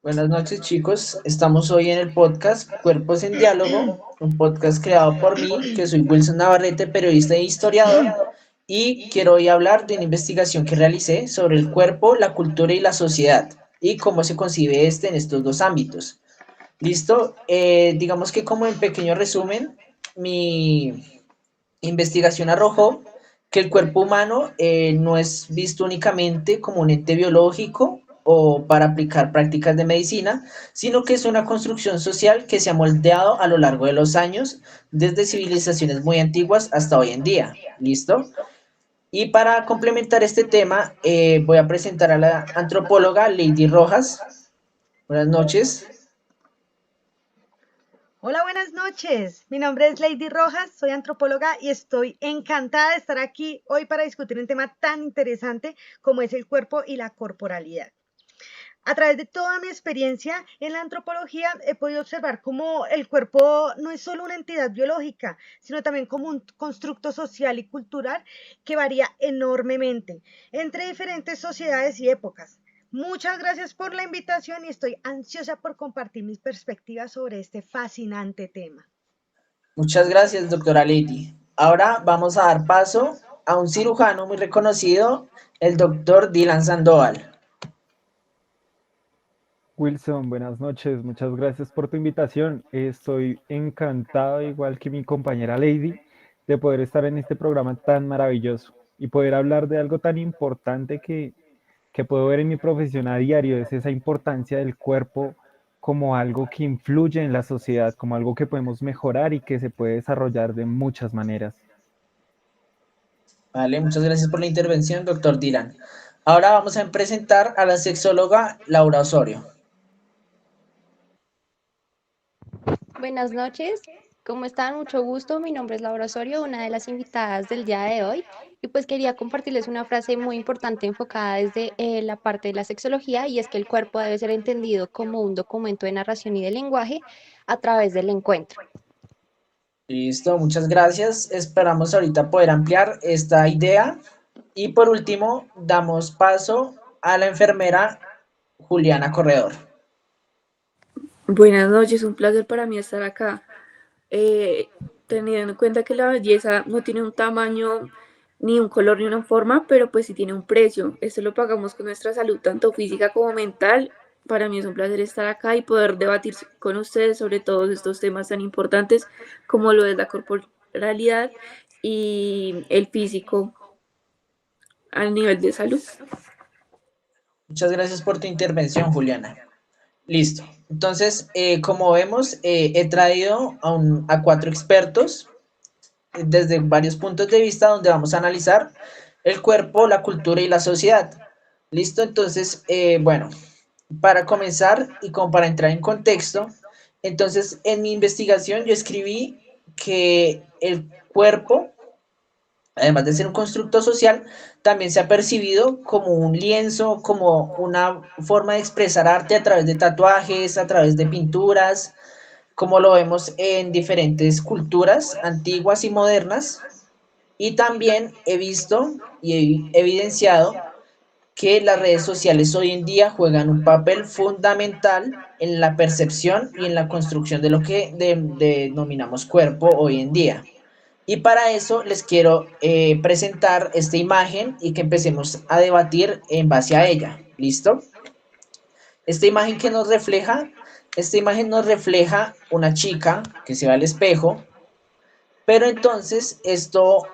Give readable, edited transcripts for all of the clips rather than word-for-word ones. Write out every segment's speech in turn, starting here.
Buenas noches, chicos. Estamos hoy en el podcast Cuerpos en Diálogo, un podcast creado por mí, que soy Wilson Navarrete, periodista e historiador, y quiero hoy hablar de una investigación que realicé sobre el cuerpo, la cultura y la sociedad, y cómo se concibe este en estos dos ámbitos. ¿Listo? Digamos que como en pequeño resumen, mi investigación arrojó que el cuerpo humano no es visto únicamente como un ente biológico o para aplicar prácticas de medicina, sino que es una construcción social que se ha moldeado a lo largo de los años, desde civilizaciones muy antiguas hasta hoy en día. ¿Listo? Y para complementar este tema, voy a presentar a la antropóloga Lady Rojas. Buenas noches. Hola, buenas noches. Mi nombre es Lady Rojas, soy antropóloga y estoy encantada de estar aquí hoy para discutir un tema tan interesante como es el cuerpo y la corporalidad. A través de toda mi experiencia en la antropología he podido observar cómo el cuerpo no es solo una entidad biológica, sino también como un constructo social y cultural que varía enormemente entre diferentes sociedades y épocas. Muchas gracias por la invitación y estoy ansiosa por compartir mis perspectivas sobre este fascinante tema. Muchas gracias, doctora Lady. Ahora vamos a dar paso a un cirujano muy reconocido, el doctor Dylan Sandoval. Wilson, buenas noches, muchas gracias por tu invitación. Estoy encantado, igual que mi compañera Lady, de poder estar en este programa tan maravilloso y poder hablar de algo tan importante que puedo ver en mi profesión a diario, es esa importancia del cuerpo como algo que influye en la sociedad, como algo que podemos mejorar y que se puede desarrollar de muchas maneras. Vale, muchas gracias por la intervención, doctor Dylan. Ahora vamos a presentar a la sexóloga Laura Osorio. Buenas noches, ¿cómo están? Mucho gusto. Mi nombre es Laura Osorio, una de las invitadas del día de hoy. Y pues quería compartirles una frase muy importante enfocada desde la parte de la sexología, y es que el cuerpo debe ser entendido como un documento de narración y de lenguaje a través del encuentro. Listo, muchas gracias. Esperamos ahorita poder ampliar esta idea. Y por último, damos paso a la enfermera Juliana Corredor. Buenas noches, un placer para mí estar acá. Eh, Teniendo en cuenta que la belleza no tiene un tamaño, ni un color, ni una forma, pero pues sí tiene un precio. Esto lo pagamos con nuestra salud, tanto física como mental. Para mí es un placer estar acá y poder debatir con ustedes sobre todos estos temas tan importantes como lo es la corporalidad y el físico al nivel de salud. Muchas gracias por tu intervención, Juliana. Listo. Entonces, como vemos, he traído a cuatro expertos desde varios puntos de vista donde vamos a analizar el cuerpo, la cultura y la sociedad. Listo. Entonces, bueno, para comenzar y como para entrar en contexto, entonces en mi investigación yo escribí que el cuerpo, además de ser un constructo social, también se ha percibido como un lienzo, como una forma de expresar arte a través de tatuajes, a través de pinturas, como lo vemos en diferentes culturas antiguas y modernas. Y también he visto y he evidenciado que las redes sociales hoy en día juegan un papel fundamental en la percepción y en la construcción de lo que denominamos cuerpo hoy en día. Y para eso les quiero presentar esta imagen y que empecemos a debatir en base a ella. ¿Listo? Esta imagen que nos refleja, esta imagen nos refleja una chica que se va al espejo, pero entonces esto,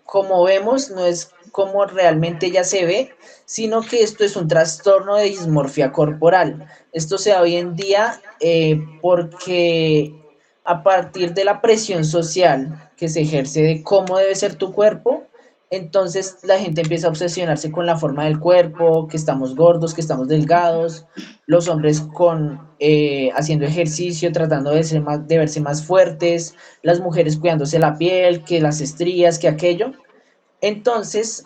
como vemos, no es como realmente ella se ve, sino que esto es un trastorno de dismorfia corporal. Esto se da hoy en día porque a partir de la presión social que se ejerce de cómo debe ser tu cuerpo, entonces la gente empieza a obsesionarse con la forma del cuerpo, que estamos gordos, que estamos delgados, los hombres haciendo ejercicio, tratando de verse más fuertes, las mujeres cuidándose la piel, que las estrías, que aquello. Entonces,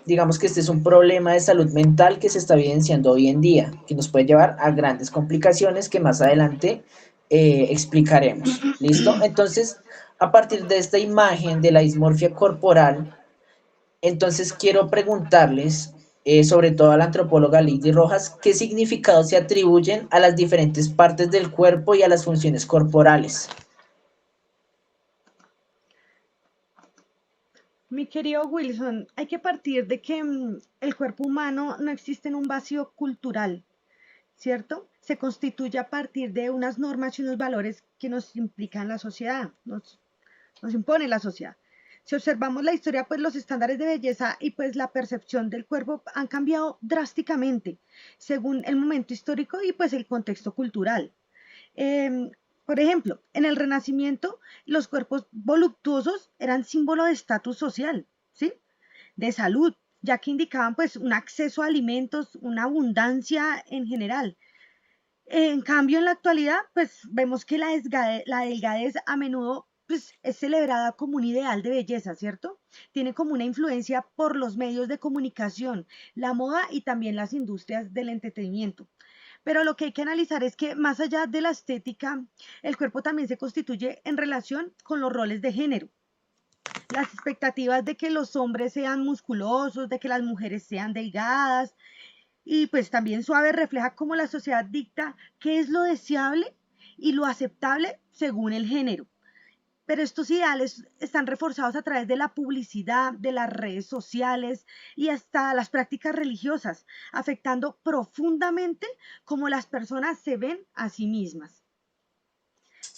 digamos que este es un problema de salud mental que se está evidenciando hoy en día, que nos puede llevar a grandes complicaciones que más adelante explicaremos. ¿Listo? Entonces, a partir de esta imagen de la dismorfia corporal, entonces quiero preguntarles, sobre todo a la antropóloga Lady Rojas, ¿qué significados se atribuyen a las diferentes partes del cuerpo y a las funciones corporales? Mi querido Wilson, hay que partir de que el cuerpo humano no existe en un vacío cultural, ¿cierto? Se constituye a partir de unas normas y unos valores que nos implican la sociedad, nos impone la sociedad. Si observamos la historia, pues los estándares de belleza y pues la percepción del cuerpo han cambiado drásticamente según el momento histórico y pues el contexto cultural. Eh, por ejemplo, en el Renacimiento, los cuerpos voluptuosos eran símbolo de estatus social, ¿sí? De salud, ya que indicaban pues un acceso a alimentos, una abundancia en general. En cambio, en la actualidad, pues vemos que la delgadez a menudo pues, es celebrada como un ideal de belleza, ¿cierto? Tiene como una influencia por los medios de comunicación, la moda y también las industrias del entretenimiento. Pero lo que hay que analizar es que más allá de la estética, el cuerpo también se constituye en relación con los roles de género. Las expectativas de que los hombres sean musculosos, de que las mujeres sean delgadas, y pues también suave refleja cómo la sociedad dicta qué es lo deseable y lo aceptable según el género. Pero estos ideales están reforzados a través de la publicidad, de las redes sociales y hasta las prácticas religiosas, afectando profundamente cómo las personas se ven a sí mismas.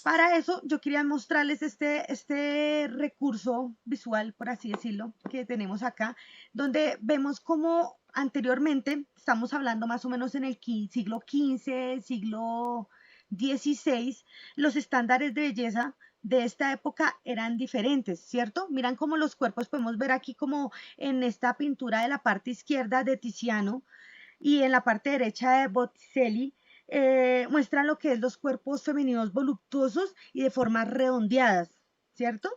Para eso yo quería mostrarles este recurso visual, por así decirlo, que tenemos acá, donde vemos cómo anteriormente, estamos hablando más o menos en el siglo XV, siglo XVI, los estándares de belleza de esta época eran diferentes, ¿cierto? Miran cómo los cuerpos, podemos ver aquí como en esta pintura de la parte izquierda de Tiziano y en la parte derecha de Botticelli, muestran lo que es los cuerpos femeninos voluptuosos y de formas redondeadas, ¿cierto?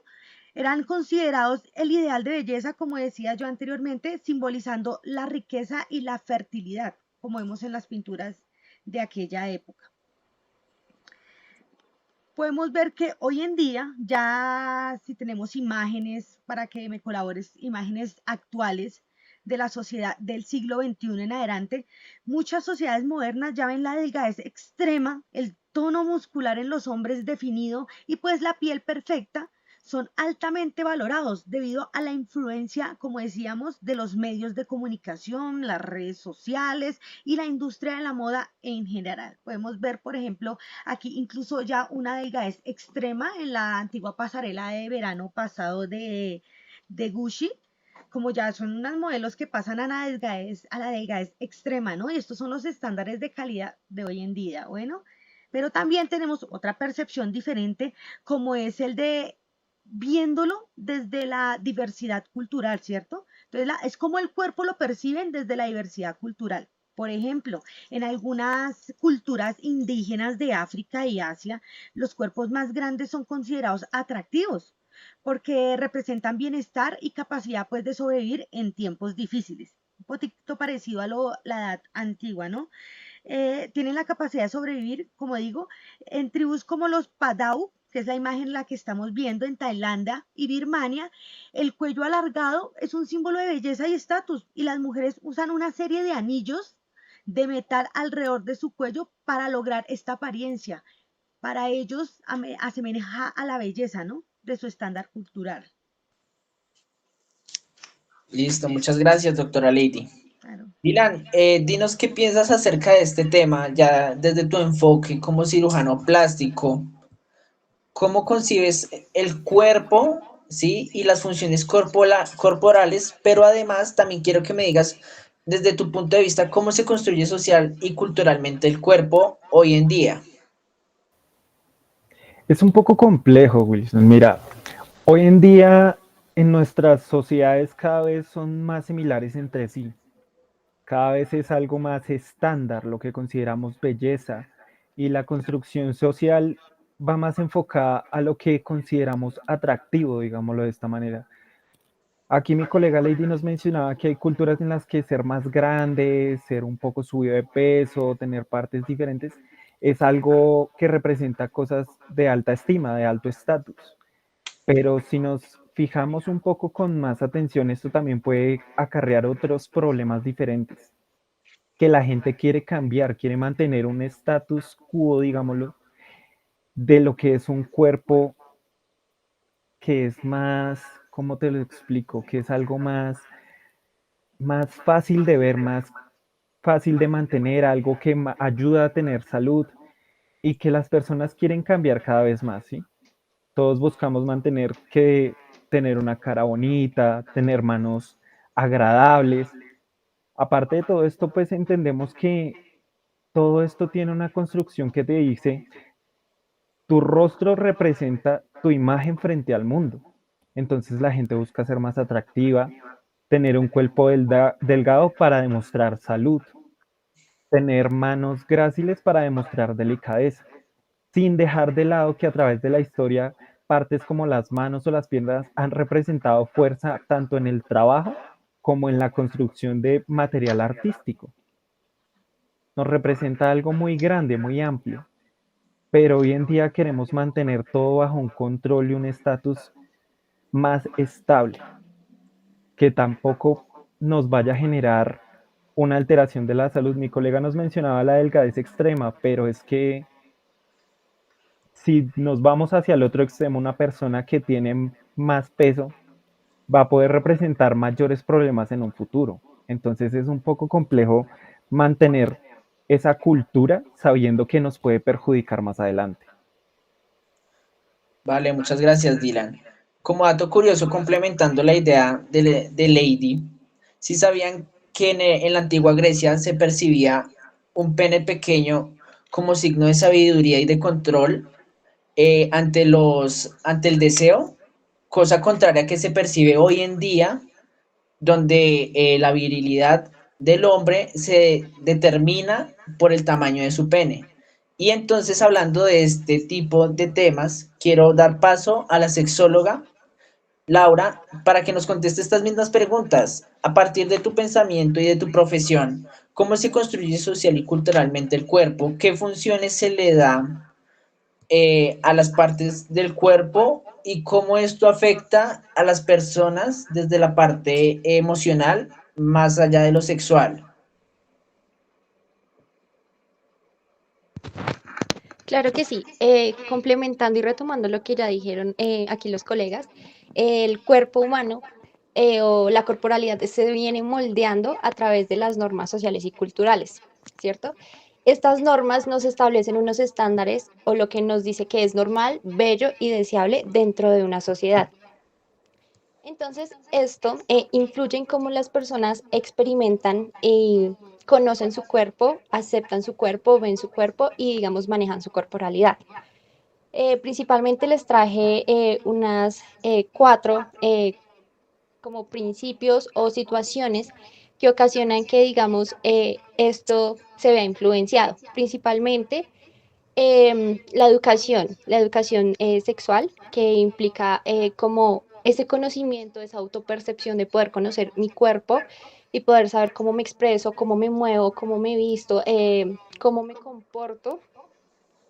Eran considerados el ideal de belleza, como decía yo anteriormente, simbolizando la riqueza y la fertilidad, como vemos en las pinturas de aquella época. Podemos ver que hoy en día, ya si tenemos imágenes, para que me colabores, imágenes actuales de la sociedad del siglo XXI en adelante, muchas sociedades modernas ya ven la delgadez extrema, el tono muscular en los hombres definido y pues la piel perfecta, son altamente valorados debido a la influencia, como decíamos, de los medios de comunicación, las redes sociales y la industria de la moda en general. Podemos ver, por ejemplo, aquí incluso ya una delgadez extrema en la antigua pasarela de verano pasado de Gucci, como ya son unas modelos que pasan a la delgadez extrema, ¿no? Y estos son los estándares de calidad de hoy en día, bueno. Pero también tenemos otra percepción diferente, como es el de viéndolo desde la diversidad cultural, ¿cierto? Entonces, es como el cuerpo lo perciben desde la diversidad cultural. Por ejemplo, en algunas culturas indígenas de África y Asia, los cuerpos más grandes son considerados atractivos porque representan bienestar y capacidad pues de sobrevivir en tiempos difíciles. Un poquito parecido a la edad antigua, ¿no? Tienen la capacidad de sobrevivir, como digo, en tribus como los Padau, que es la imagen la que estamos viendo en Tailandia y Birmania. El cuello alargado es un símbolo de belleza y estatus, y las mujeres usan una serie de anillos de metal alrededor de su cuello para lograr esta apariencia. Para ellos asemeja a la belleza, ¿no? De su estándar cultural. Listo, muchas gracias, doctora Lady. Claro. Dylan, dinos qué piensas acerca de este tema, ya desde tu enfoque como cirujano plástico. ¿Cómo concibes el cuerpo, sí, y las funciones corporales? Pero además también quiero que me digas, desde tu punto de vista, cómo se construye social y culturalmente el cuerpo hoy en día. Es un poco complejo, Wilson. Mira, hoy en día en nuestras sociedades cada vez son más similares entre sí. Cada vez es algo más estándar lo que consideramos belleza y la construcción social va más enfocada a lo que consideramos atractivo, digámoslo de esta manera. Aquí mi colega Lady nos mencionaba que hay culturas en las que ser más grande, ser un poco subido de peso, tener partes diferentes, es algo que representa cosas de alta estima, de alto estatus. Pero si nos fijamos un poco con más atención, esto también puede acarrear otros problemas diferentes, que la gente quiere cambiar, quiere mantener un status quo, digámoslo, de lo que es un cuerpo que es más, ¿cómo te lo explico? Que es algo más fácil de ver, más fácil de mantener, algo que ayuda a tener salud y que las personas quieren cambiar cada vez más, ¿sí? Todos buscamos tener una cara bonita, tener manos agradables. Aparte de todo esto, pues entendemos que todo esto tiene una construcción que te dice, tu rostro representa tu imagen frente al mundo. Entonces la gente busca ser más atractiva, tener un cuerpo delgado para demostrar salud, tener manos gráciles para demostrar delicadeza, sin dejar de lado que a través de la historia partes como las manos o las piernas han representado fuerza tanto en el trabajo como en la construcción de material artístico. Nos representa algo muy grande, muy amplio, pero hoy en día queremos mantener todo bajo un control y un estatus más estable, que tampoco nos vaya a generar una alteración de la salud. Mi colega nos mencionaba la delgadez extrema, pero es que si nos vamos hacia el otro extremo, una persona que tiene más peso va a poder representar mayores problemas en un futuro. Entonces es un poco complejo mantener esa cultura sabiendo que nos puede perjudicar más adelante. Vale, muchas gracias, Dylan. Como dato curioso, complementando la idea de Lady, ¿sí sabían que en la antigua Grecia se percibía un pene pequeño como signo de sabiduría y de control ante el deseo? Cosa contraria que se percibe hoy en día, donde la virilidad del hombre se determina por el tamaño de su pene. Y entonces, hablando de este tipo de temas, quiero dar paso a la sexóloga Laura para que nos conteste estas mismas preguntas. A partir de tu pensamiento y de tu profesión, ¿cómo se construye social y culturalmente el cuerpo? ¿Qué funciones se le da a las partes del cuerpo y cómo esto afecta a las personas desde la parte emocional más allá de lo sexual? Claro que sí. Complementando y retomando lo que ya dijeron aquí los colegas, el cuerpo humano o la corporalidad se viene moldeando a través de las normas sociales y culturales, ¿cierto? Estas normas nos establecen unos estándares o lo que nos dice que es normal, bello y deseable dentro de una sociedad. Entonces, esto influye en cómo las personas experimentan y conocen su cuerpo, aceptan su cuerpo, ven su cuerpo y, digamos, manejan su corporalidad. Principalmente les traje unas cuatro como principios o situaciones que ocasionan que, digamos, esto se vea influenciado. Principalmente la educación sexual, que implica como ese conocimiento, esa autopercepción de poder conocer mi cuerpo y poder saber cómo me expreso, cómo me muevo, cómo me visto, cómo me comporto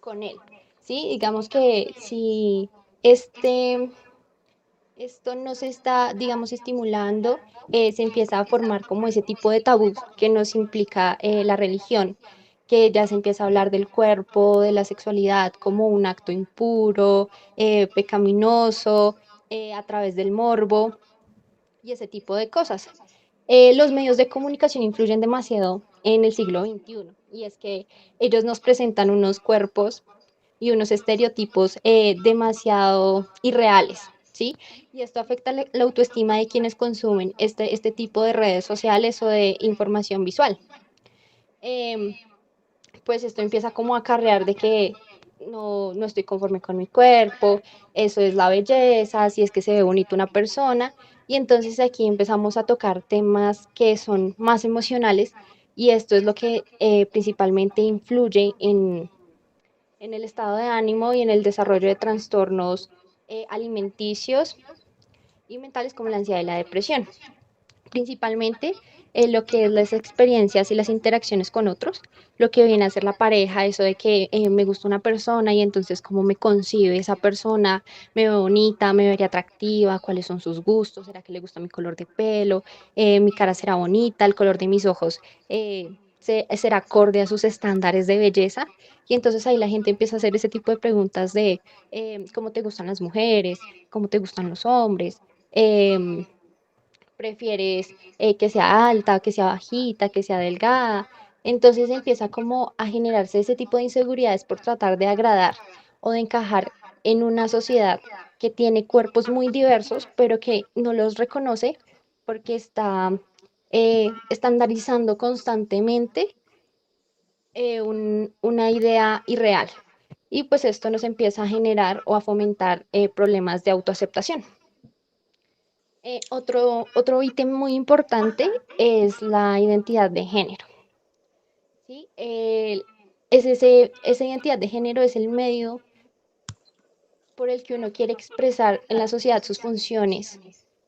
con él. ¿Sí? Digamos que si este, esto no se está, digamos, estimulando, se empieza a formar como ese tipo de tabús que nos implica la religión, que ya se empieza a hablar del cuerpo, de la sexualidad como un acto impuro, pecaminoso, a través del morbo y ese tipo de cosas. Los medios de comunicación influyen demasiado en el siglo XXI y es que ellos nos presentan unos cuerpos y unos estereotipos demasiado irreales, ¿sí? Y esto afecta la autoestima de quienes consumen este tipo de redes sociales o de información visual. Em, pues esto empieza como a acarrear de que no estoy conforme con mi cuerpo, eso es la belleza, si es que se ve bonito una persona, y entonces aquí empezamos a tocar temas que son más emocionales y esto es lo que principalmente influye en el estado de ánimo y en el desarrollo de trastornos alimenticios y mentales como la ansiedad y la depresión. principalmente lo que es las experiencias y las interacciones con otros, lo que viene a ser la pareja, eso de que me gusta una persona y entonces cómo me concibe esa persona, me veo bonita, me vería atractiva, cuáles son sus gustos, será que le gusta mi color de pelo, mi cara será bonita, el color de mis ojos será acorde a sus estándares de belleza. Y entonces ahí la gente empieza a hacer ese tipo de preguntas de cómo te gustan las mujeres, cómo te gustan los hombres. em, ¿Prefieres que sea alta, que sea bajita, que sea delgada? Entonces empieza como a generarse ese tipo de inseguridades por tratar de agradar o de encajar en una sociedad que tiene cuerpos muy diversos, pero que no los reconoce porque está estandarizando constantemente una idea irreal. Y pues esto nos empieza a generar o a fomentar problemas de autoaceptación. Otro ítem muy importante es la identidad de género, ¿sí? Esa identidad de género es el medio por el que uno quiere expresar en la sociedad sus funciones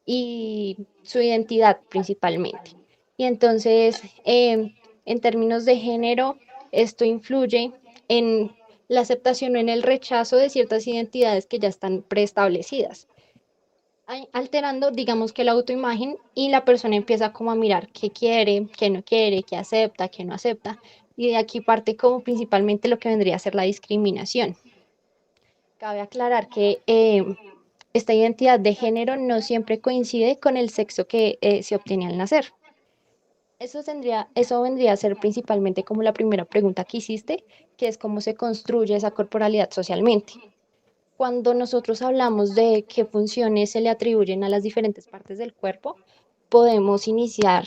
y su identidad principalmente. Y entonces, en términos de género, esto influye en la aceptación o en el rechazo de ciertas identidades que ya están preestablecidas, alterando, digamos que la autoimagen y la persona empieza como a mirar qué quiere, qué no quiere, qué acepta, qué no acepta. Y de aquí parte como principalmente lo que vendría a ser la discriminación. Cabe aclarar que esta identidad de género no siempre coincide con el sexo que se obtiene al nacer. Eso vendría a ser principalmente como la primera pregunta que hiciste, que es cómo se construye esa corporalidad socialmente. Cuando nosotros hablamos de qué funciones se le atribuyen a las diferentes partes del cuerpo, podemos iniciar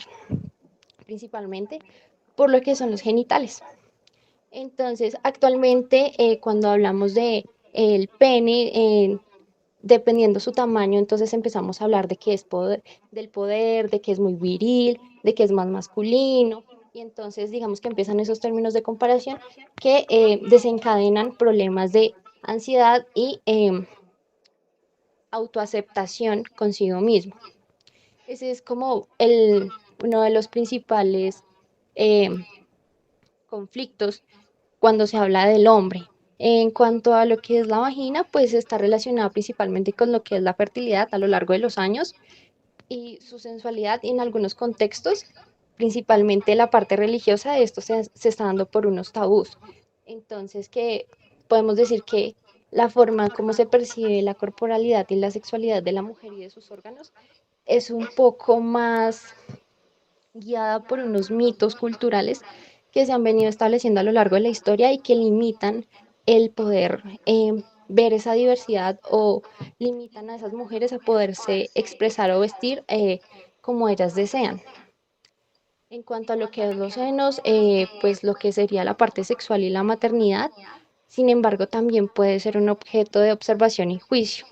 principalmente por lo que son los genitales. Entonces, actualmente, cuando hablamos de el pene, dependiendo su tamaño, entonces empezamos a hablar de que es poder, del poder, de que es muy viril, de que es más masculino. Y entonces, digamos que empiezan esos términos de comparación que desencadenan problemas de ansiedad y autoaceptación consigo mismo. Ese es como uno de los principales eh, conflictos cuando se habla del hombre. En cuanto a lo que es la vagina, pues está relacionada principalmente con lo que es la fertilidad a lo largo de los años y su sensualidad y en algunos contextos, principalmente la parte religiosa, de esto se está dando por unos tabús. Entonces, que podemos decir que la forma como se percibe la corporalidad y la sexualidad de la mujer y de sus órganos es un poco más guiada por unos mitos culturales que se han venido estableciendo a lo largo de la historia y que limitan el poder ver esa diversidad o limitan a esas mujeres a poderse expresar o vestir como ellas desean. En cuanto a lo que es los senos, pues lo que sería la parte sexual y la maternidad, sin embargo, también puede ser un objeto de observación y juicio.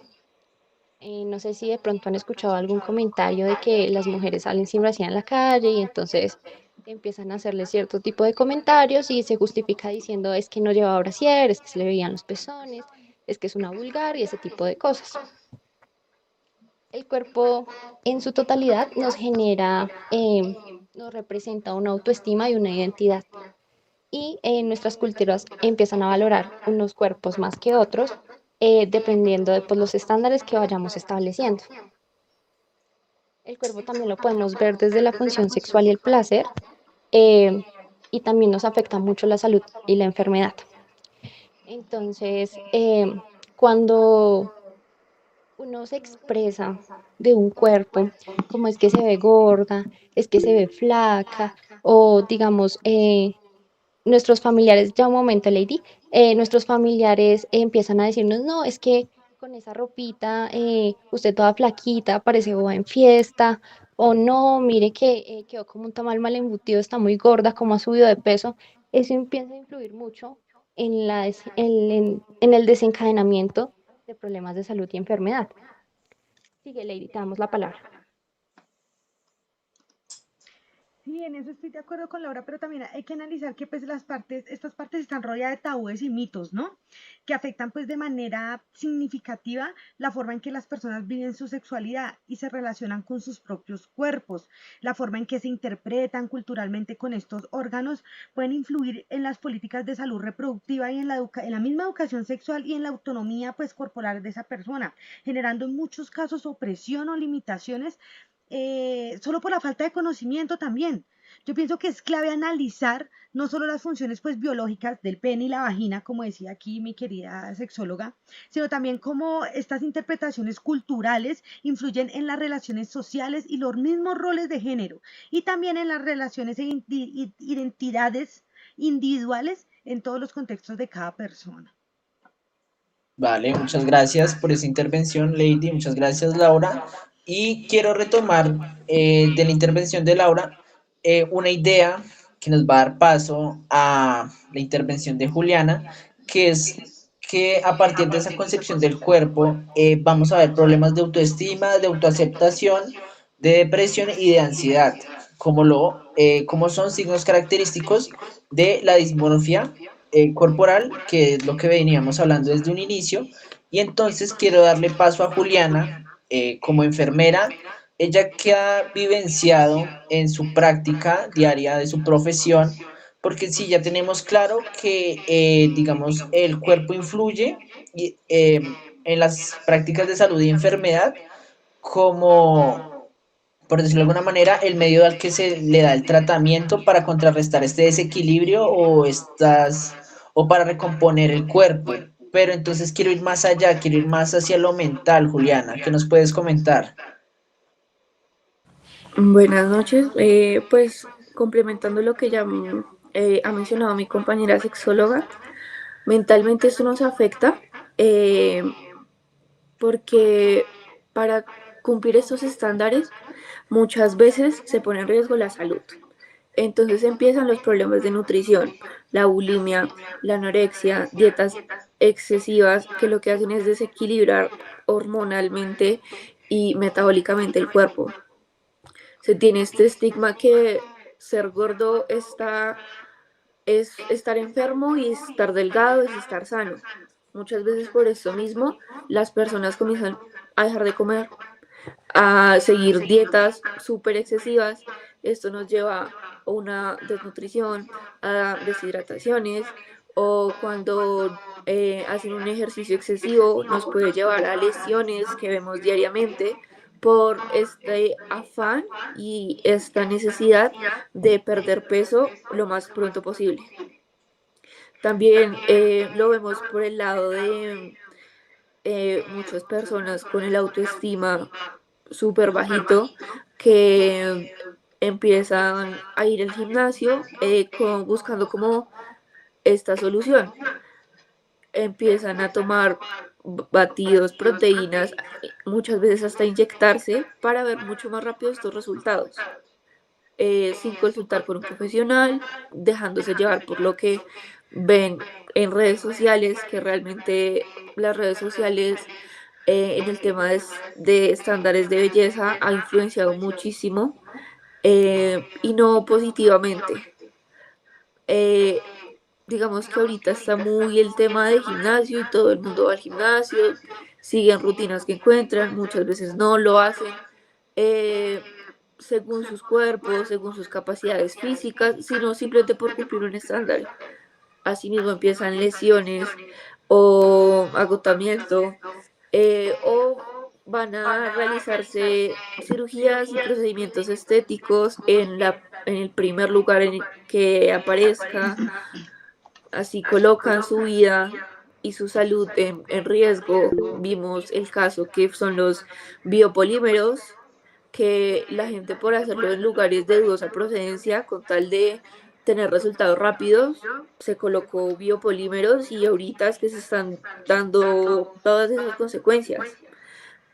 No sé si de pronto han escuchado algún comentario de que las mujeres salen sin brasier en la calle y entonces empiezan a hacerle cierto tipo de comentarios y se justifica diciendo es que no llevaba brasier, es que se le veían los pezones, es que es una vulgar y ese tipo de cosas. El cuerpo en su totalidad nos genera, nos representa una autoestima y una identidad. Y nuestras culturas empiezan a valorar unos cuerpos más que otros, dependiendo de pues, los estándares que vayamos estableciendo. El cuerpo también lo podemos ver desde la función sexual y el placer, eh, y también nos afecta mucho la salud y la enfermedad. Entonces, cuando uno se expresa de un cuerpo, como es que se ve gorda, es que se ve flaca, o digamos, nuestros familiares, ya un momento, Lady, nuestros familiares empiezan a decirnos, no, es que con esa ropita, usted toda flaquita, parece boba en fiesta, o no, mire que quedó como un tamal mal embutido, está muy gorda, como ha subido de peso. Eso empieza a influir mucho en el desencadenamiento de problemas de salud y enfermedad. Sigue, Lady, te damos la palabra. Sí, en eso estoy de acuerdo con Laura, pero también hay que analizar que pues estas partes están rodeadas de tabúes y mitos, ¿no? Que afectan pues de manera significativa la forma en que las personas viven su sexualidad y se relacionan con sus propios cuerpos. La forma en que se interpretan culturalmente con estos órganos pueden influir en las políticas de salud reproductiva y en la misma educación sexual y en la autonomía pues corporal de esa persona, generando en muchos casos opresión o limitaciones solo por la falta de conocimiento también. Yo pienso que es clave analizar no solo las funciones pues biológicas del pene y la vagina, como decía aquí mi querida sexóloga, sino también cómo estas interpretaciones culturales influyen en las relaciones sociales y los mismos roles de género, y también en las relaciones e identidades individuales en todos los contextos de cada persona. Vale, muchas gracias por esa intervención, Lady. Muchas gracias, Laura. Y quiero retomar de la intervención de Laura una idea que nos va a dar paso a la intervención de Juliana, que es que a partir de esa concepción del cuerpo vamos a ver problemas de autoestima, de autoaceptación, de depresión y de ansiedad, como son signos característicos de la dismorfia corporal, que es lo que veníamos hablando desde un inicio. Y entonces quiero darle paso a Juliana como enfermera, ella que ha vivenciado en su práctica diaria de su profesión, porque sí, ya tenemos claro que, digamos, el cuerpo influye en las prácticas de salud y enfermedad como, por decirlo de alguna manera, el medio al que se le da el tratamiento para contrarrestar este desequilibrio o para recomponer el cuerpo. Pero entonces quiero ir más allá, quiero ir más hacia lo mental, Juliana. ¿Qué nos puedes comentar? Buenas noches. Pues complementando lo que ya ha mencionado mi compañera sexóloga, mentalmente esto nos afecta eh, porque para cumplir estos estándares muchas veces se pone en riesgo la salud. Entonces empiezan los problemas de nutrición, la bulimia, la anorexia, dietas excesivas que lo que hacen es desequilibrar hormonalmente y metabólicamente el cuerpo. Se tiene este estigma que ser gordo es estar enfermo y estar delgado es estar sano. Muchas veces por eso mismo las personas comienzan a dejar de comer, a seguir dietas súper excesivas. Esto nos lleva a una desnutrición, a deshidrataciones o cuando hacen un ejercicio excesivo nos puede llevar a lesiones que vemos diariamente por este afán y esta necesidad de perder peso lo más pronto posible. También lo vemos por el lado de muchas personas con el autoestima súper bajito que empiezan a ir al gimnasio buscando como esta solución. Empiezan a tomar batidos, proteínas, muchas veces hasta inyectarse para ver mucho más rápido estos resultados, sin consultar con un profesional, dejándose llevar por lo que ven en redes sociales, que realmente las redes sociales en el tema de estándares de belleza ha influenciado muchísimo y no positivamente. Eh, digamos que ahorita está muy el tema de gimnasio y todo el mundo va al gimnasio, siguen rutinas que encuentran, muchas veces no lo hacen eh, según sus cuerpos, según sus capacidades físicas, sino simplemente por cumplir un estándar. Asimismo empiezan lesiones o agotamiento o van a realizarse cirugías y procedimientos estéticos en el primer lugar en el que aparezca, así colocan su vida y su salud en riesgo. Vimos el caso que son los biopolímeros, que la gente por hacerlo en lugares de dudosa procedencia, con tal de tener resultados rápidos, se colocó biopolímeros y ahorita es que se están dando todas esas consecuencias.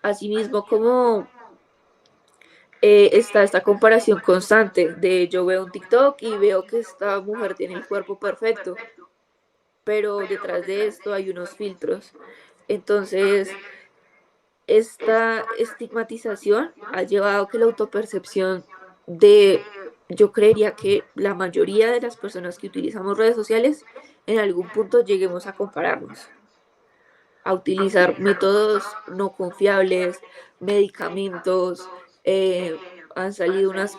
Asimismo, como está esta comparación constante de yo veo un TikTok y veo que esta mujer tiene el cuerpo perfecto, pero detrás de esto hay unos filtros. Entonces, esta estigmatización ha llevado a que la autopercepción de yo creería que la mayoría de las personas que utilizamos redes sociales en algún punto lleguemos a compararnos, a utilizar métodos no confiables, medicamentos, han salido unas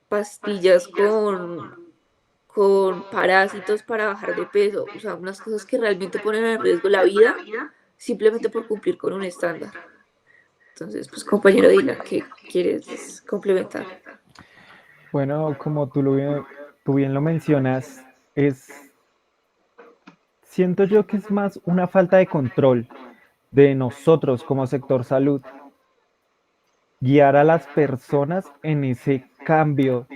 pastillas con parásitos para bajar de peso, o sea, unas cosas que realmente ponen en riesgo la vida simplemente por cumplir con un estándar. Entonces, pues compañero Dylan, ¿qué quieres complementar? Bueno, como tú bien lo mencionas, siento yo que es más una falta de control de nosotros como sector salud, guiar a las personas en ese cambio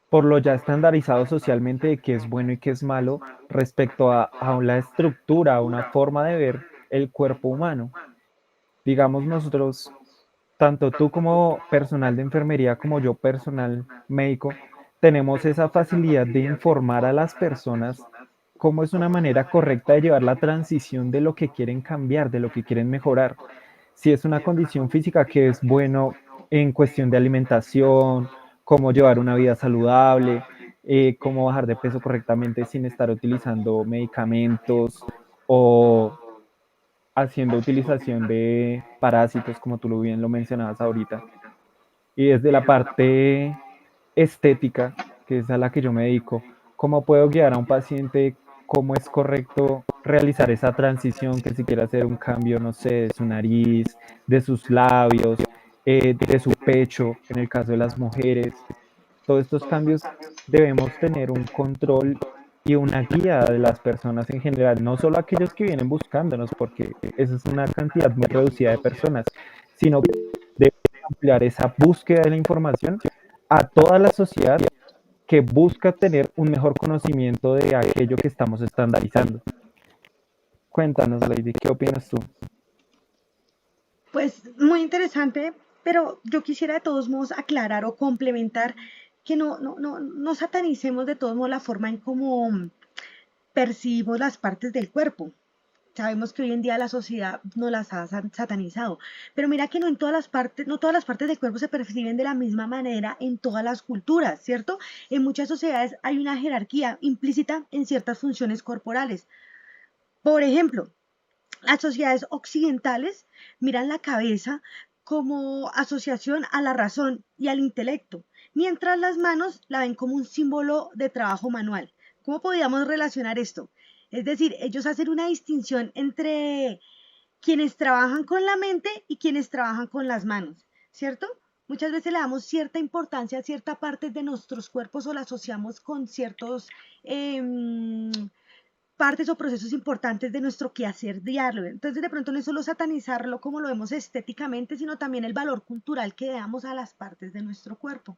por lo ya estandarizado socialmente de qué es bueno y qué es malo respecto a la estructura, a una forma de ver el cuerpo humano. Digamos nosotros, tanto tú como personal de enfermería como yo personal médico, tenemos esa facilidad de informar a las personas cómo es una manera correcta de llevar la transición de lo que quieren cambiar, de lo que quieren mejorar. Si es una condición física que es bueno en cuestión de alimentación, cómo llevar una vida saludable, cómo bajar de peso correctamente sin estar utilizando medicamentos o haciendo utilización de parásitos, como tú lo bien lo mencionabas ahorita. Y desde la parte estética, que es a la que yo me dedico, ¿cómo puedo guiar a un paciente cómo es correcto realizar esa transición, que si quiere hacer un cambio, no sé, de su nariz, de sus labios, de su pecho, en el caso de las mujeres? Todos estos cambios debemos tener un control y una guía de las personas en general, no solo aquellos que vienen buscándonos, porque esa es una cantidad muy reducida de personas, sino que debemos ampliar esa búsqueda de la información a toda la sociedad que busca tener un mejor conocimiento de aquello que estamos estandarizando. Cuéntanos, Lady, ¿qué opinas tú? Pues muy interesante, pero yo quisiera de todos modos aclarar o complementar que no satanicemos de todos modos la forma en cómo percibimos las partes del cuerpo. Sabemos que hoy en día la sociedad no las ha satanizado, pero mira que no en todas las partes, no todas las partes del cuerpo se perciben de la misma manera en todas las culturas, ¿cierto? En muchas sociedades hay una jerarquía implícita en ciertas funciones corporales. Por ejemplo, las sociedades occidentales miran la cabeza como asociación a la razón y al intelecto, mientras las manos la ven como un símbolo de trabajo manual. ¿Cómo podríamos relacionar esto? Es decir, ellos hacen una distinción entre quienes trabajan con la mente y quienes trabajan con las manos, ¿cierto? Muchas veces le damos cierta importancia a cierta parte de nuestros cuerpos o la asociamos con ciertos eh, partes o procesos importantes de nuestro quehacer diario. Entonces, de pronto no es solo satanizarlo como lo vemos estéticamente, sino también el valor cultural que damos a las partes de nuestro cuerpo.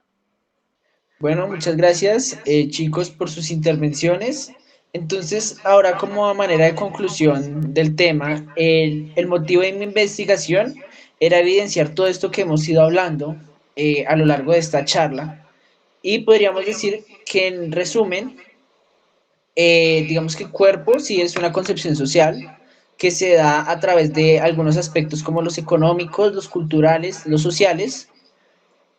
Bueno, muchas gracias, chicos, por sus intervenciones. Entonces, ahora como a manera de conclusión del tema, el motivo de mi investigación era evidenciar todo esto que hemos ido hablando a lo largo de esta charla. Y podríamos decir que en resumen, digamos que cuerpo sí es una concepción social que se da a través de algunos aspectos como los económicos, los culturales, los sociales,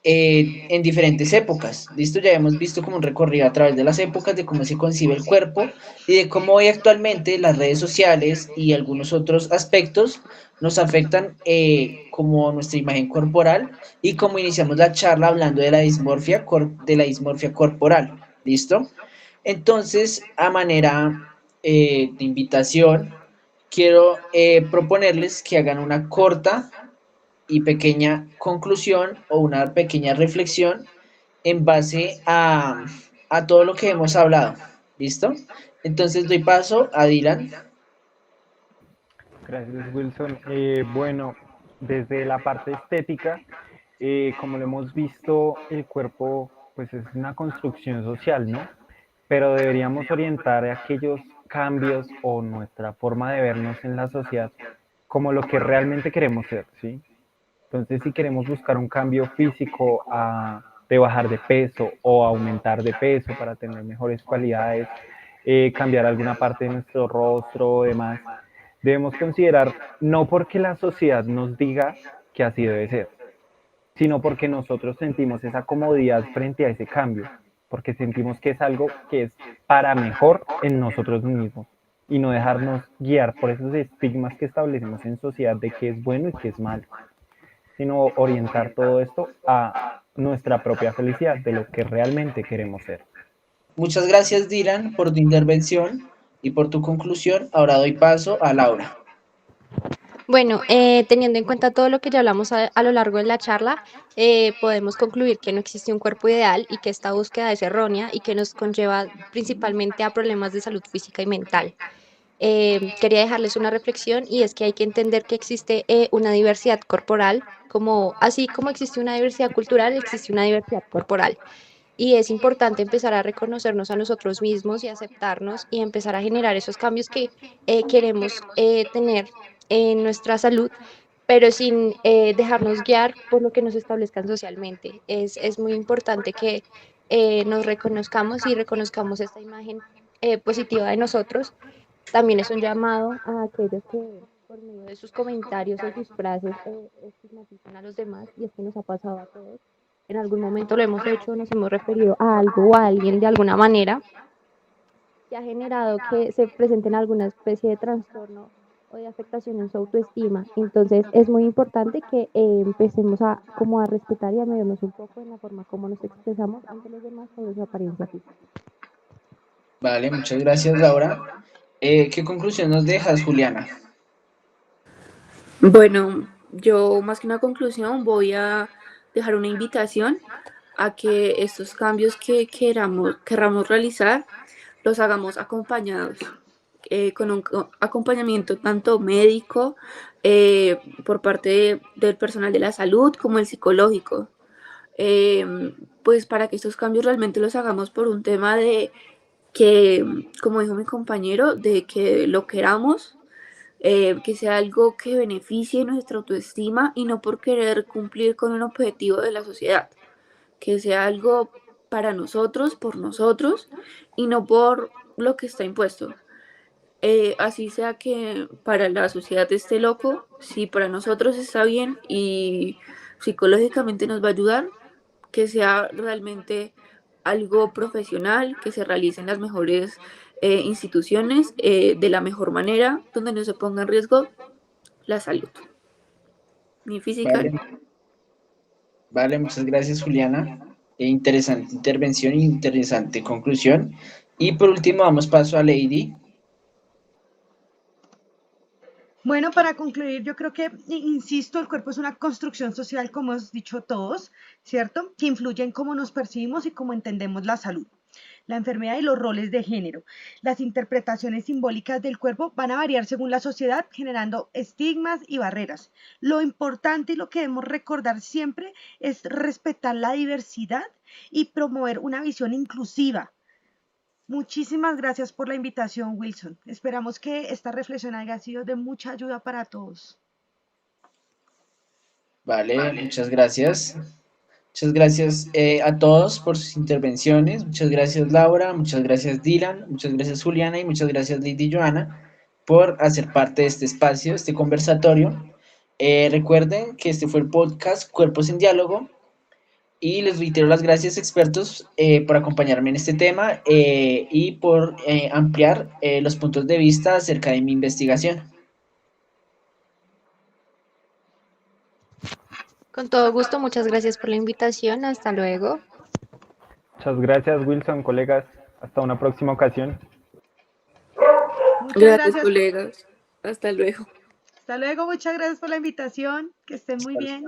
en diferentes épocas. Listo, ya hemos visto como un recorrido a través de las épocas de cómo se concibe el cuerpo y de cómo hoy actualmente las redes sociales y algunos otros aspectos nos afectan como nuestra imagen corporal y como iniciamos la charla hablando de la dismorfia corporal. ¿Listo? Entonces, a manera de invitación, quiero proponerles que hagan una corta y pequeña conclusión o una pequeña reflexión en base a todo lo que hemos hablado. ¿Listo? Entonces doy paso a Dylan. Gracias, Wilson. Bueno, desde la parte estética, como lo hemos visto, el cuerpo pues es una construcción social, ¿no? Pero deberíamos orientar aquellos cambios o nuestra forma de vernos en la sociedad como lo que realmente queremos ser, ¿sí? Entonces, si queremos buscar un cambio físico de bajar de peso o aumentar de peso para tener mejores cualidades, cambiar alguna parte de nuestro rostro o demás, debemos considerar no porque la sociedad nos diga que así debe ser, sino porque nosotros sentimos esa comodidad frente a ese cambio. porque sentimos que es algo que es para mejor en nosotros mismos y no dejarnos guiar por esos estigmas que establecemos en sociedad de qué es bueno y qué es malo, sino orientar todo esto a nuestra propia felicidad, de lo que realmente queremos ser. Muchas gracias, Dylan, por tu intervención y por tu conclusión. Ahora doy paso a Laura. Bueno, teniendo en cuenta todo lo que ya hablamos a lo largo de la charla, podemos concluir que no existe un cuerpo ideal y que esta búsqueda es errónea y que nos conlleva principalmente a problemas de salud física y mental. Quería dejarles una reflexión y es que hay que entender que existe una diversidad corporal, como, así como existe una diversidad cultural, existe una diversidad corporal. Y es importante empezar a reconocernos a nosotros mismos y aceptarnos y empezar a generar esos cambios que queremos tener en nuestra salud, pero sin dejarnos guiar por lo que nos establezcan socialmente. Es muy importante que nos reconozcamos y reconozcamos esta imagen positiva de nosotros. También es un llamado a aquellos que por medio de sus comentarios o sus frases estigmatizan a los demás, y esto nos ha pasado a todos. En algún momento lo hemos hecho, nos hemos referido a algo o a alguien de alguna manera que ha generado que se presenten alguna especie de trastorno o de afectación en su autoestima. Entonces es muy importante que empecemos a como a respetar y a medirnos un poco en la forma como nos expresamos ante los demás sobre su apariencia física. Vale, muchas gracias, Laura. ¿Qué conclusión nos dejas, Juliana? Bueno, yo más que una conclusión voy a dejar una invitación a que estos cambios que queramos realizar los hagamos acompañados, con un acompañamiento tanto médico, por parte del personal de la salud, como el psicológico. Pues para que estos cambios realmente los hagamos por un tema de que, como dijo mi compañero, de que lo queramos, que sea algo que beneficie nuestra autoestima y no por querer cumplir con un objetivo de la sociedad, que sea algo para nosotros, por nosotros y no por lo que está impuesto. Así sea que para la sociedad esté loco, si para nosotros está bien y psicológicamente nos va a ayudar, que sea realmente algo profesional, que se realice en las mejores instituciones, de la mejor manera, donde no se ponga en riesgo la salud, ni física. Vale, vale, muchas gracias, Juliana. Interesante intervención y interesante conclusión. Y por último, damos paso a Lady. Bueno, para concluir, yo creo que, insisto, el cuerpo es una construcción social, como hemos dicho todos, ¿cierto? Que influye en cómo nos percibimos y cómo entendemos la salud, la enfermedad y los roles de género. Las interpretaciones simbólicas del cuerpo van a variar según la sociedad, generando estigmas y barreras. Lo importante y lo que debemos recordar siempre es respetar la diversidad y promover una visión inclusiva. Muchísimas gracias por la invitación, Wilson. Esperamos que esta reflexión haya sido de mucha ayuda para todos. Vale, muchas gracias. Muchas gracias a todos por sus intervenciones. Muchas gracias, Laura. Muchas gracias, Dylan. Muchas gracias, Juliana. Y muchas gracias, Lady Joana, por hacer parte de este espacio, este conversatorio. Recuerden que este fue el podcast Cuerpos en Diálogo. Y les reitero las gracias, expertos, por acompañarme en este tema y por ampliar los puntos de vista acerca de mi investigación. Con todo gusto, muchas gracias por la invitación. Hasta luego. Muchas gracias, Wilson, colegas. Hasta una próxima ocasión. Muchas Gracias, gracias. colegas. Hasta luego. Hasta luego, muchas gracias por la invitación. Que estén muy bien.